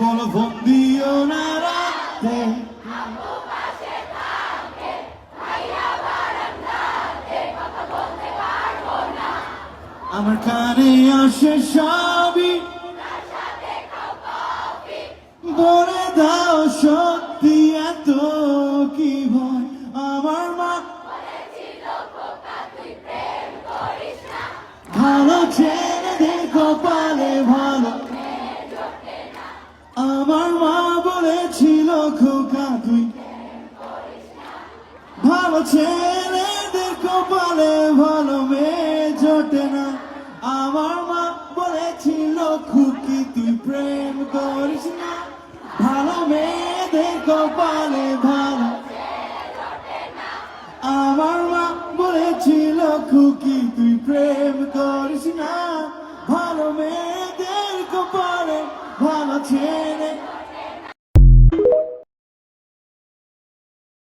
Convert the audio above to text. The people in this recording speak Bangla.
বলো ফোন দিও না রাতে, আমার কানে আসে সবই, বলে দাও সত্যি এত কি ভয়। আমার মা ভালো ছেলে দেখো পালে ভালো, আমার মা বলেছিল খোকা তুই ভালো ছেলেদের কপালে ভালো মেয়ে জোটে না। আমার মা বলেছিল খুকি তুই প্রেম করিস না, ভালো মেয়েদের কপালে ভালো। আমার মা বলেছিল খুকি তুই প্রেম করিস না, ভালো মেয়েদের কপালে ভালো ছেলে